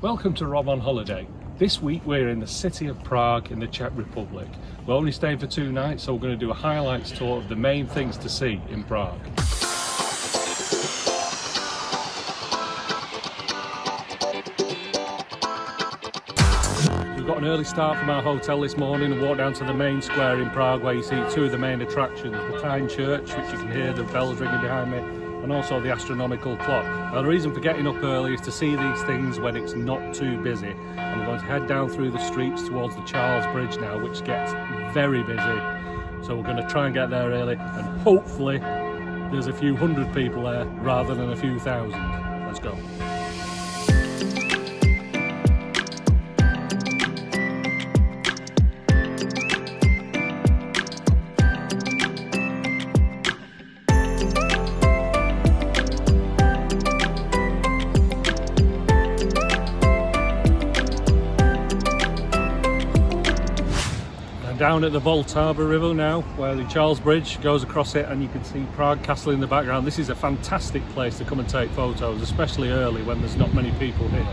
Welcome to Rob on Holiday. This week we're in the city of Prague in the Czech Republic. We're only staying for 2 nights, so we're going to do a highlights tour of the main things to see in Prague. We've got an early start from our hotel this morning and walked down to the main square in Prague where you see 2 of the main attractions, the Petrin Church, which you can hear the bells ringing behind me, and also the Astronomical Clock. Now the reason for getting up early is to see these things when it's not too busy. And we're going to head down through the streets towards the Charles Bridge now, which gets very busy. So we're going to try and get there early, and hopefully there's a few hundred people there rather than a few thousand. Let's go. Down at the Vltava River now, where the Charles Bridge goes across it, and you can see Prague Castle in the background. This is a fantastic place to come and take photos, especially early when there's not many people here.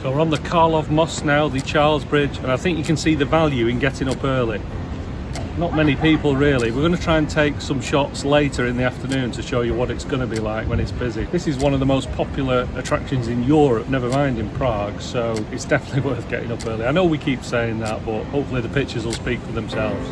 So we're on the Karlov Most now, the Charles Bridge, and I think you can see the value in getting up early. Not many people really. We're going to try and take some shots later in the afternoon to show you what it's going to be like when it's busy. This is one of the most popular attractions in Europe, never mind in Prague, so it's definitely worth getting up early. I know we keep saying that, but hopefully the pictures will speak for themselves.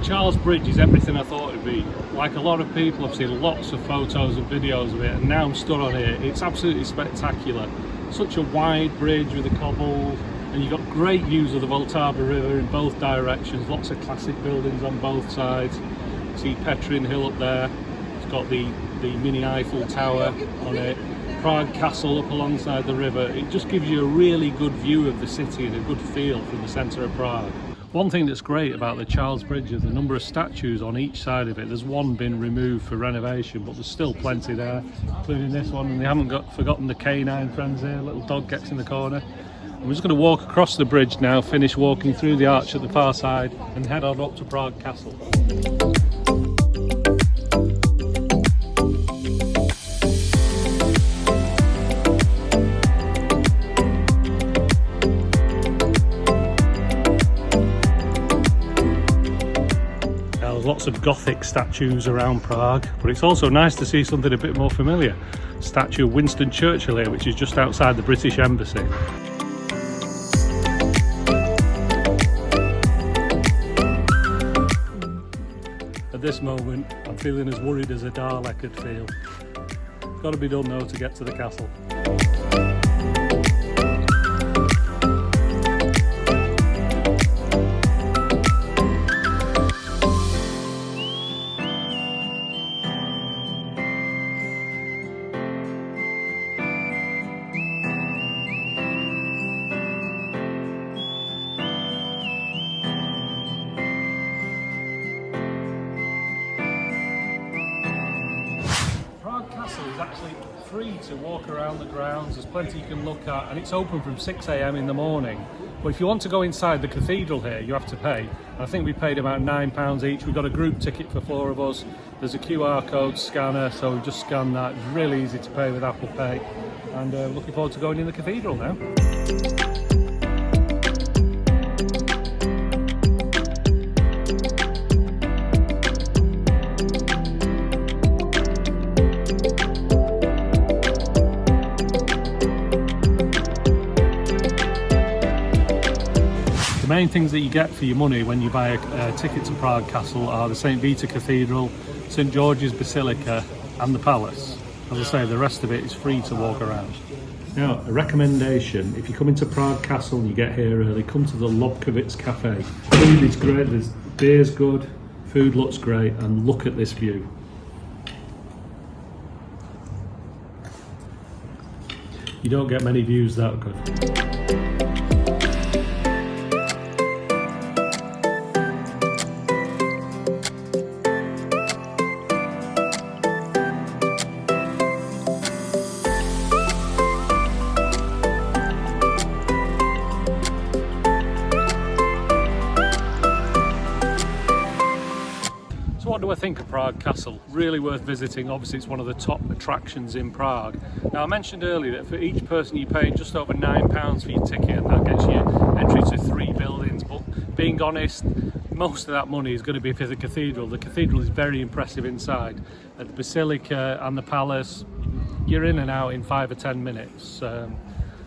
Charles Bridge is everything I thought it'd be. Like a lot of people, I've seen lots of photos and videos of it, and now I'm stood on it. It's absolutely spectacular. Such a wide bridge with the cobbles, and you've got great views of the Vltava River in both directions. Lots of classic buildings on both sides. You see Petrin Hill up there. It's got the mini Eiffel Tower on it. Prague Castle up alongside the river. It just gives you a really good view of the city and a good feel from the centre of Prague. One thing that's great about the Charles Bridge is the number of statues on each side of it. There's one been removed for renovation, but there's still plenty there, including this one, and they haven't forgotten the canine friends here. Little dog gets in the corner. And we're just going to walk across the bridge now, finish walking through the arch at the far side, and head on up to Prague Castle. Lots of Gothic statues around Prague, but it's also nice to see something a bit more familiar. Statue of Winston Churchill here, which is just outside the British Embassy. At this moment, I'm feeling as worried as a Dalek could feel. Got to be done though to get to the castle. Is actually free to walk around the grounds. There's plenty you can look at, and it's open from 6 AM in the morning. But if you want to go inside the cathedral here, you have to pay. And I think we paid about £9 each. We've got a group ticket for 4 of us. There's a QR code scanner, so we just scan that. It's really easy to pay with Apple Pay. And looking forward to going in the cathedral now. The main things that you get for your money when you buy a ticket to Prague Castle are the St. Vita Cathedral, St. George's Basilica and the Palace. As I say, the rest of it is free to walk around. Now, a recommendation, if you come into Prague Castle and you get here early, come to the Lobkowitz Cafe. Food is great, there's beer's good, Food looks great, and look at this view. You don't get many views that good. So what do I think of Prague Castle? Really worth visiting. Obviously it's one of the top attractions in Prague. Now I mentioned earlier that for each person you pay just over £9 for your ticket, and that gets you entry to 3 buildings, but being honest, most of that money is going to be for the cathedral. The cathedral is very impressive inside. At the basilica and the palace, you're in and out in 5 or 10 minutes.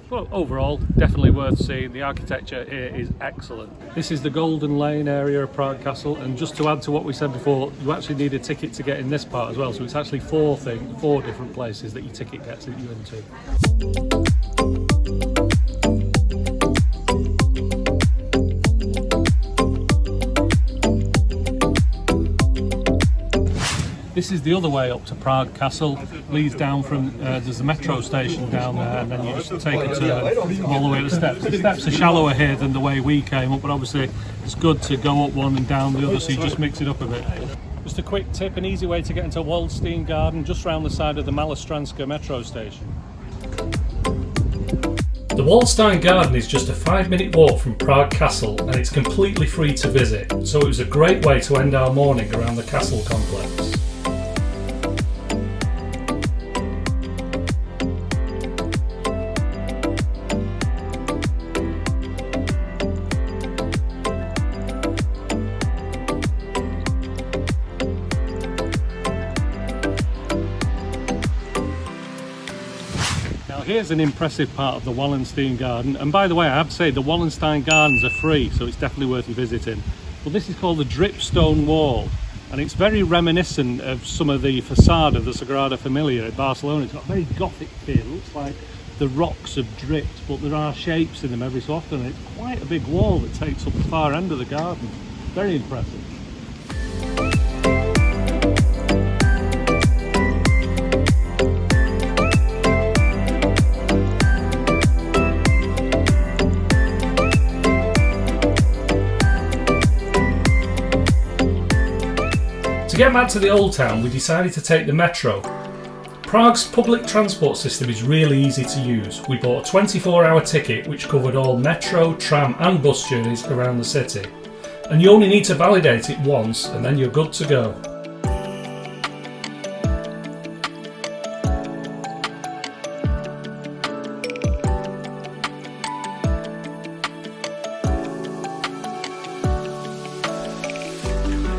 But overall, definitely worth seeing. The architecture here is excellent. This is the Golden Lane area of Prague Castle, and just to add to what we said before, you actually need a ticket to get in this part as well. So it's actually four different places that your ticket gets you into. This is the other way up to Prague Castle. Leads down from, there's a metro station down there, and then you just take a turn all the way up the steps. The steps are shallower here than the way we came up, but obviously it's good to go up one and down the other, so you just mix it up a bit. Just a quick tip, an easy way to get into Waldstein Garden, just round the side of the Malostranska metro station. The Waldstein Garden is just a 5-minute walk from Prague Castle, and it's completely free to visit, so it was a great way to end our morning around the castle complex. Here's an impressive part of the Wallenstein Garden, and by the way, I have to say the Wallenstein Gardens are free, so it's definitely worth you visiting. Well, this is called the Dripstone Wall, and it's very reminiscent of some of the facade of the Sagrada Familia in Barcelona. It's got a very Gothic feel. It looks like the rocks have dripped, but there are shapes in them every so often. It's quite a big wall that takes up the far end of the garden. Very impressive. To get back to the old town, we decided to take the metro. Prague's public transport system is really easy to use. We bought a 24-hour ticket which covered all metro, tram and bus journeys around the city. And you only need to validate it once and then you're good to go.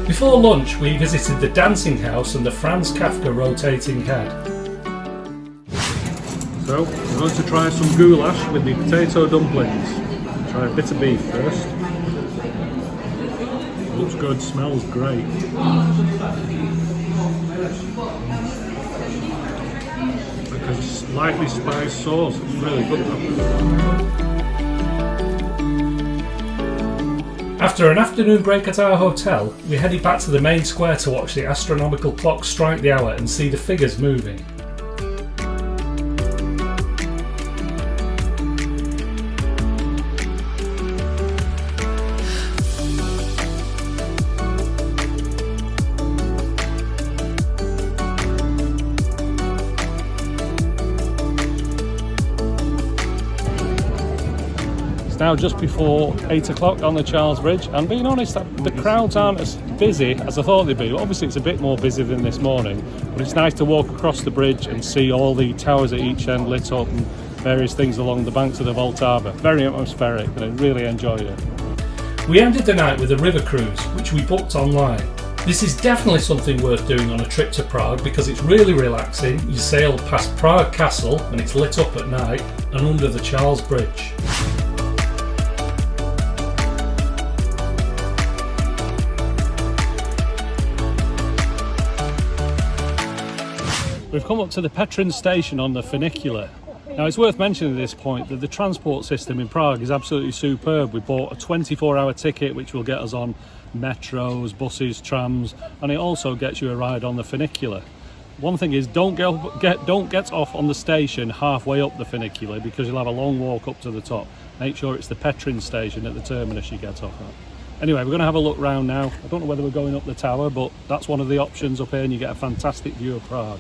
Before lunch, we visited the dancing house and the Franz Kafka rotating head. So, we're going to try some goulash with the potato dumplings. Try a bit of beef first. Looks good, smells great. Like a slightly spiced sauce, it's really good though. After an afternoon break at our hotel, we headed back to the main square to watch the astronomical clock strike the hour and see the figures moving. Now just before 8 o'clock on the Charles Bridge, and being honest, the crowds aren't as busy as I thought they'd be. Obviously it's a bit more busy than this morning, but it's nice to walk across the bridge and see all the towers at each end lit up and various things along the banks of the Vltava. Very atmospheric, and I really enjoyed it. We ended the night with a river cruise, which we booked online. This is definitely something worth doing on a trip to Prague because it's really relaxing. You sail past Prague Castle and it's lit up at night and under the Charles Bridge. We've come up to the Petrin station on the funicular, Now it's worth mentioning at this point that the transport system in Prague is absolutely superb. We bought a 24-hour ticket which will get us on metros, buses, trams, and it also gets you a ride on the funicular. One thing is, don't get off on the station halfway up the funicular, because you'll have a long walk up to the top. Make sure it's the Petrin station at the terminus you get off at. Anyway, we're going to have a look round now. I don't know whether we're going up the tower, but that's one of the options up here, and you get a fantastic view of Prague.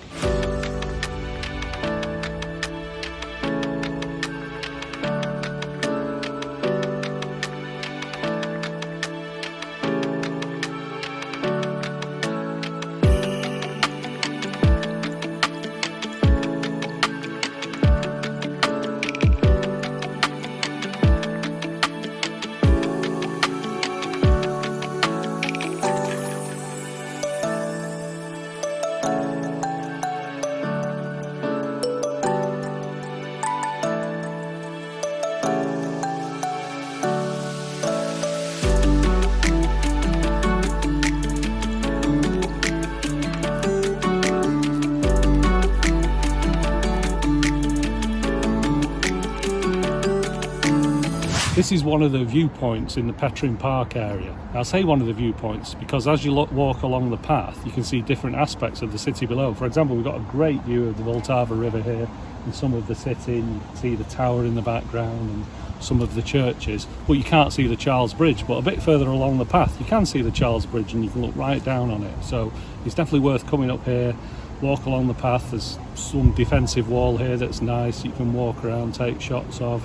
This is one of the viewpoints in the Petrin Park area. I'll say one of the viewpoints because as you walk along the path, you can see different aspects of the city below. For example, we've got a great view of the Vltava River here and some of the city. You can see the tower in the background and some of the churches, but you can't see the Charles Bridge. But a bit further along the path, you can see the Charles Bridge and you can look right down on it. So it's definitely worth coming up here, walk along the path. There's some defensive wall here that's nice. You can walk around, take shots of.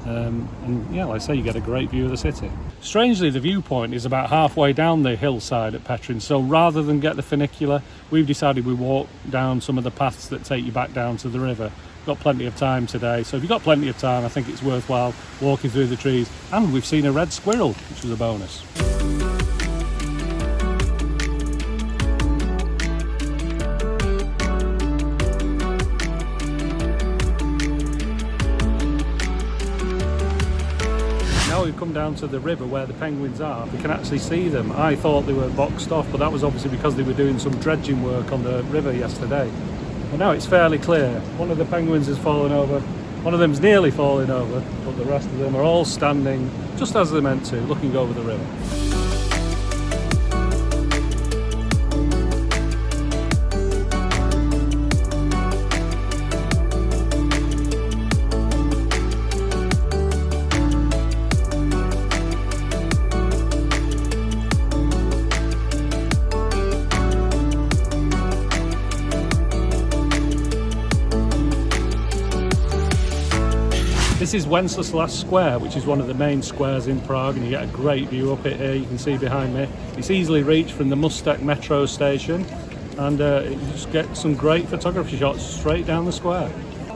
And yeah, like I say, you get a great view of the city. Strangely, the viewpoint is about halfway down the hillside at Petrin, so rather than get the funicular, we've decided we walk down some of the paths that take you back down to the river. Got plenty of time today, so if you've got plenty of time, I think it's worthwhile walking through the trees. And we've seen a red squirrel, which was a bonus. Now we've come down to the river where the penguins are. We can actually see them. I thought they were boxed off, but that was obviously because they were doing some dredging work on the river yesterday. But now it's fairly clear. One of the penguins has fallen over, one of them's nearly fallen over, but the rest of them are all standing just as they're meant to, looking over the river. This is Wenceslas Square, which is one of the main squares in Prague, and you get a great view up it here. You can see behind me. It's easily reached from the Mustek metro station, and you just get some great photography shots straight down the square.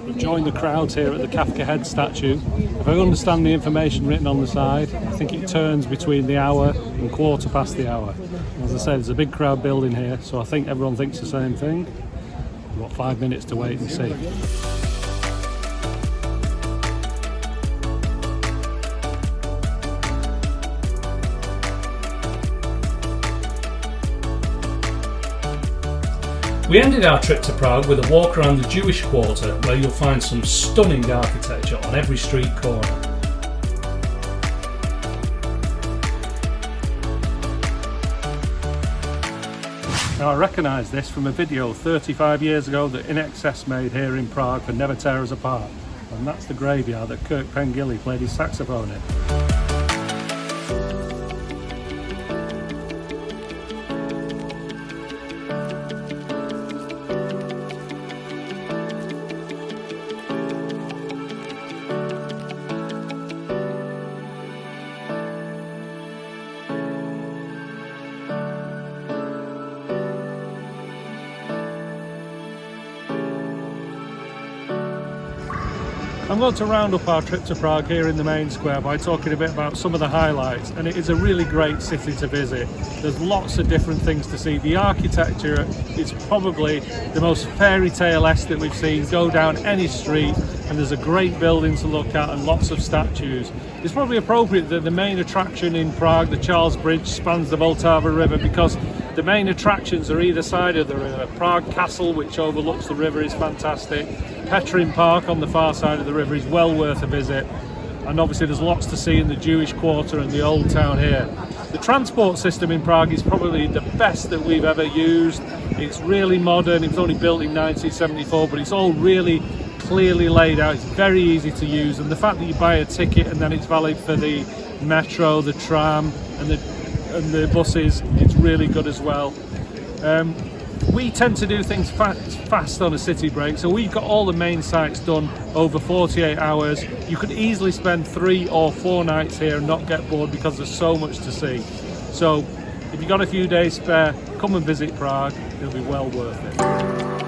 We've joined the crowds here at the Kafka Head statue. If I understand the information written on the side, I think it turns between the hour and quarter past the hour. As I said, there's a big crowd building here, so I think everyone thinks the same thing. We've got 5 minutes to wait and see. We ended our trip to Prague with a walk around the Jewish quarter, where you'll find some stunning architecture on every street corner. Now I recognise this from a video 35 years ago that In Excess made here in Prague for Never Tear Us Apart, and that's the graveyard that Kirk Pengilly played his saxophone in. I'm going to round up our trip to Prague here in the main square by talking a bit about some of the highlights, and it is a really great city to visit. There's lots of different things to see. The architecture is probably the most fairy tale-esque that we've seen. Go down any street and there's a great building to look at and lots of statues. It's probably appropriate that the main attraction in Prague, the Charles Bridge, spans the Vltava River because The main attractions are either side of the river. Prague Castle, which overlooks the river, is fantastic. Petrin Park on the far side of the river is well worth a visit. And obviously there's lots to see in the Jewish quarter and the old town here. The transport system in Prague is probably the best that we've ever used. It's really modern. It was only built in 1974, but it's all really clearly laid out. It's very easy to use, and the fact that you buy a ticket and then it's valid for the metro, the tram and the buses, it's really good as well. We tend to do things fast on a city break, so we've got all the main sites done over 48 hours. You could easily spend 3 or 4 nights here and not get bored because there's so much to see. So if you've got a few days spare, come and visit Prague. It'll be well worth it.